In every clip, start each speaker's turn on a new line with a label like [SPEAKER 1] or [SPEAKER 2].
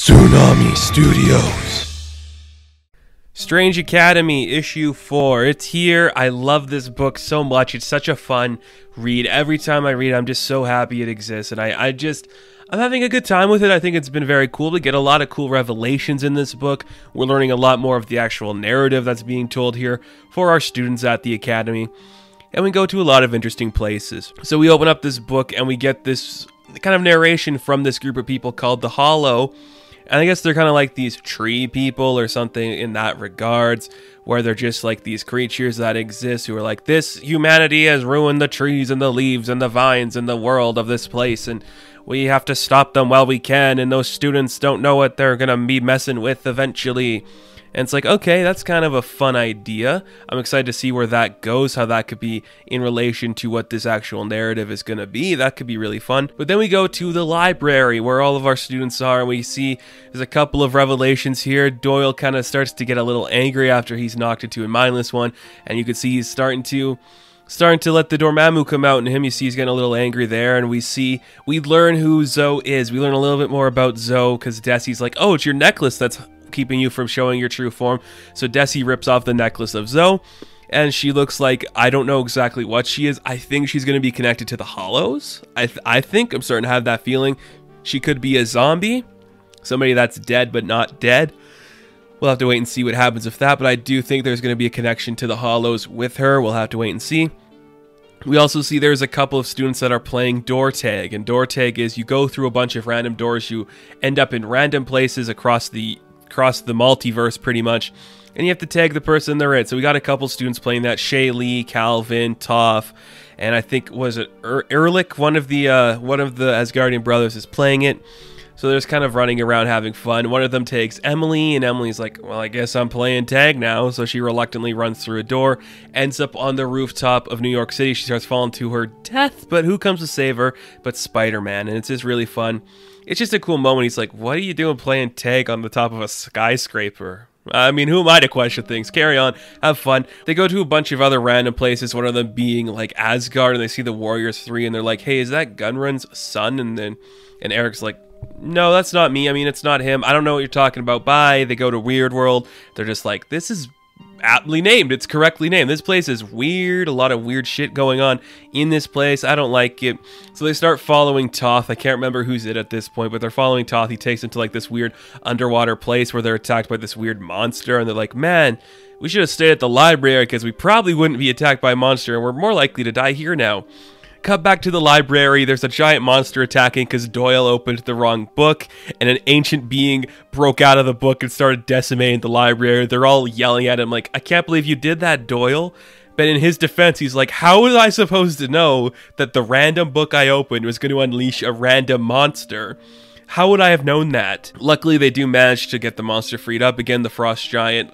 [SPEAKER 1] Tsunami Studios.
[SPEAKER 2] Strange Academy, issue 4. It's here. I love this book so much. It's such a fun read. Every time I read, I'm just so happy it exists. And I'm having a good time with it. I think it's been very cool to get a lot of cool revelations in this book. We're learning a lot more of the actual narrative that's being told here for our students at the Academy. And we go to a lot of interesting places. So we open up this book and we get this kind of narration from this group of people called the Hollow. And I guess they're kind of like these tree people or something in that regards, where they're just like these creatures that exist who are like, this humanity has ruined the trees and the leaves and the vines and the world of this place, and we have to stop them while we can, and those students don't know what they're gonna be messing with eventually. And it's like, okay, that's kind of a fun idea. I'm excited to see where that goes, how that could be in relation to what this actual narrative is going to be. That could be really fun. But then we go to the library where all of our students are, and we see there's a couple of revelations here. Doyle kind of starts to get a little angry after he's knocked into a mindless one, and you can see he's starting to let the Dormammu come out in him. You see he's getting a little angry there, and we learn who Zoe is. We learn a little bit more about Zoe because Desi's like, oh, it's your necklace that's keeping you from showing your true form. So Desi rips off the necklace of Zoe, and she looks like, I don't know exactly what she is. I think she's going to be connected to the Hollows. I think I'm starting to have that feeling. She could be a zombie, somebody that's dead but not dead. We'll have to wait and see what happens with that, but I do think there's going to be a connection to the Hollows with her. We'll have to wait and see. We also see there's a couple of students that are playing door tag, and door tag is you go through a bunch of random doors, you end up in random places across the multiverse pretty much, and you have to tag the person they're in. So we got a couple students playing that. Shaylee, Calvin, Toph, and I think was it Ehrlich, one of the Asgardian brothers is playing it. So they're just kind of running around having fun. One of them takes Emily, and Emily's like, well, I guess I'm playing tag now. So she reluctantly runs through a door, ends up on the rooftop of New York City. She starts falling to her death, but who comes to save her but Spider-Man? And it's just really fun. It's just a cool moment. He's like, what are you doing playing tag on the top of a skyscraper? I mean, who am I to question things? Carry on. Have fun. They go to a bunch of other random places, one of them being like Asgard, and they see the Warriors 3, and they're like, hey, is that Gunrun's son? And Eric's like, no, that's not me. I mean, it's not him. I don't know what you're talking about. Bye. They go to Weird World. They're just like, this is aptly named. It's correctly named. This place is weird. A lot of weird shit going on in this place. I don't like it. So they start following Toth. I can't remember who's it at this point, but they're following Toth. He takes them to like this weird underwater place where they're attacked by this weird monster, and they're like, man, we should have stayed at the library because we probably wouldn't be attacked by a monster, and we're more likely to die here now. Cut back to the library. There's a giant monster attacking because Doyle opened the wrong book, and an ancient being broke out of the book and started decimating the library. They're all yelling at him like, I can't believe you did that, Doyle. But in his defense, he's like, how was I supposed to know that the random book I opened was going to unleash a random monster? How would I have known that? Luckily, they do manage to get the monster freed up. Again, the frost giant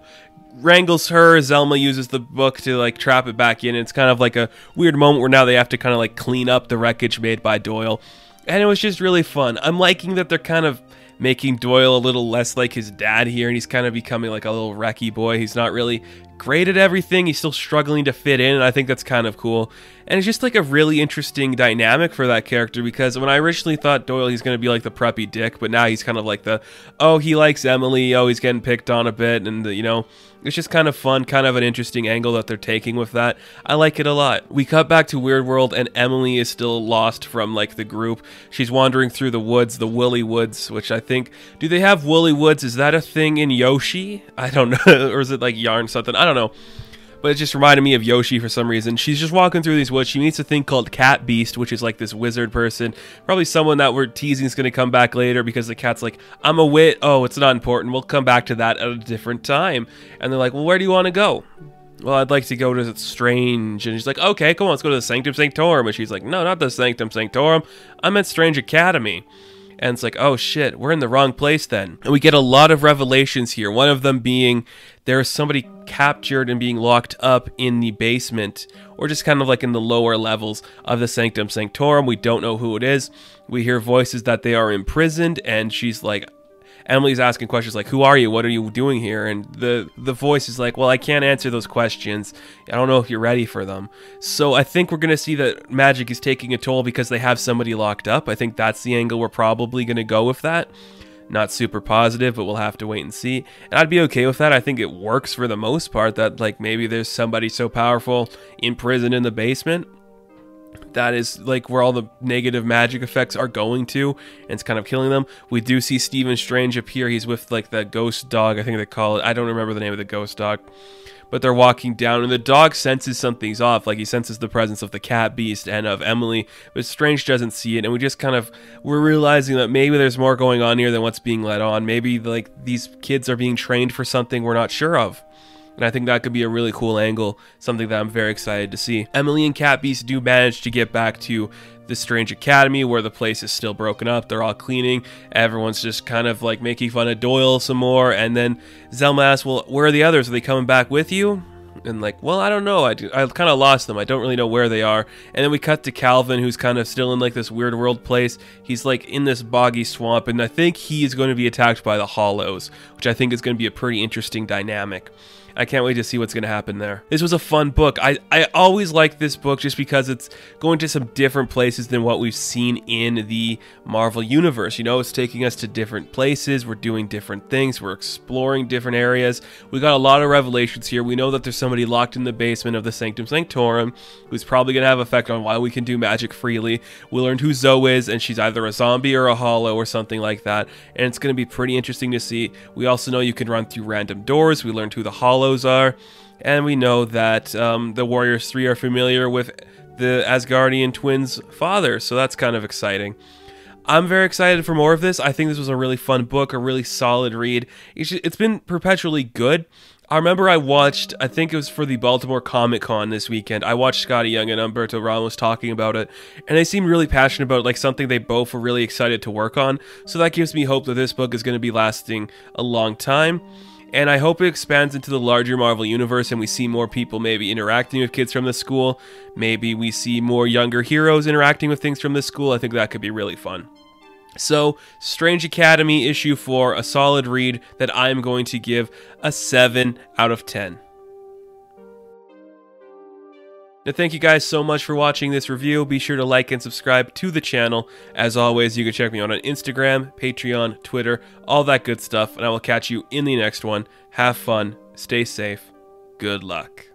[SPEAKER 2] wrangles her. Zelma uses the book to like trap it back in. It's kind of like a weird moment where now they have to kind of like clean up the wreckage made by Doyle, and it was just really fun. I'm liking that they're kind of making Doyle a little less like his dad here, and he's kind of becoming like a little wrecky boy. He's not really great at everything. He's still struggling to fit in, and I think that's kind of cool. And it's just like a really interesting dynamic for that character, because when I originally thought Doyle, he's going to be like the preppy dick, but now he's kind of like the, oh, he likes Emily, oh, he's getting picked on a bit, and you know, it's just kind of fun, kind of an interesting angle that they're taking with that. I like it a lot. We cut back to Weird World, and Emily is still lost from like the group. She's wandering through the woods, the Woolly Woods, which I think, do they have Woolly Woods? Is that a thing in Yoshi? I don't know. Or is it like Yarn something? I don't know. But it just reminded me of Yoshi for some reason. She's just walking through these woods. She meets a thing called Cat Beast, which is like this wizard person. Probably someone that we're teasing is going to come back later, because the cat's like, I'm a wit. Oh, it's not important. We'll come back to that at a different time. And they're like, well, where do you want to go? Well, I'd like to go to Strange. And she's like, okay, come on, let's go to the Sanctum Sanctorum. And she's like, no, not the Sanctum Sanctorum. I'm at Strange Academy. And it's like, oh shit, we're in the wrong place then. And we get a lot of revelations here. One of them being there is somebody captured and being locked up in the basement, or just kind of like in the lower levels of the Sanctum Sanctorum. We don't know who it is. We hear voices that they are imprisoned, and she's like, Emily's asking questions like, who are you? What are you doing here? And the voice is like, well, I can't answer those questions. I don't know if you're ready for them. So I think we're going to see that magic is taking a toll because they have somebody locked up. I think that's the angle we're probably going to go with that. not super positive, but we'll have to wait and see. And I'd be okay with that. I think it works for the most part, that like maybe there's somebody so powerful imprisoned in the basement. That is like where all the negative magic effects are going to, and it's kind of killing them. We do see Stephen Strange appear. He's with like the ghost dog, I think they call it. I don't remember the name of the ghost dog. But they're walking down, and the dog senses something's off. Like, he senses the presence of the cat beast and of Emily, but Strange doesn't see it, and we just kind of, we're realizing that maybe there's more going on here than what's being let on. Maybe, like, these kids are being trained for something we're not sure of. And I think that could be a really cool angle, something that I'm very excited to see. Emily and Cat Beast do manage to get back to the Strange Academy, where the place is still broken up. They're all cleaning. Everyone's just kind of like making fun of Doyle some more. And then Zelma asks, well, where are the others? Are they coming back with you? And like, well, I don't know. I kind of lost them. I don't really know where they are. And then we cut to Calvin, who's kind of still in like this weird world place. He's like in this boggy swamp, and I think he is going to be attacked by the Hollows, which I think is going to be a pretty interesting dynamic. I can't wait to see what's going to happen there. This was a fun book. I always like this book just because it's going to some different places than what we've seen in the Marvel Universe. You know, it's taking us to different places. We're doing different things. We're exploring different areas. We got a lot of revelations here. We know that there's somebody locked in the basement of the Sanctum Sanctorum who's probably going to have effect on why we can do magic freely. We learned who Zoe is, and she's either a zombie or a hollow or something like that. And it's going to be pretty interesting to see. We also know you can run through random doors. We learned who the hollow are, and we know that the Warriors 3 are familiar with the Asgardian twins' father, so that's kind of exciting. I'm very excited for more of this. I think this was a really fun book, a really solid read. It's been perpetually good. I remember I watched, I think it was for the Baltimore Comic Con this weekend, I watched Scotty Young and Umberto Ramos talking about it, and they seemed really passionate about like something they both were really excited to work on, so that gives me hope that this book is going to be lasting a long time. And I hope it expands into the larger Marvel Universe and we see more people maybe interacting with kids from the school. Maybe we see more younger heroes interacting with things from the school. I think that could be really fun. So, Strange Academy issue 4, a solid read that I'm going to give a 7 out of 10. Now, thank you guys so much for watching this review. Be sure to like and subscribe to the channel. As always, you can check me out on Instagram, Patreon, Twitter, all that good stuff, and I will catch you in the next one. Have fun, stay safe, good luck.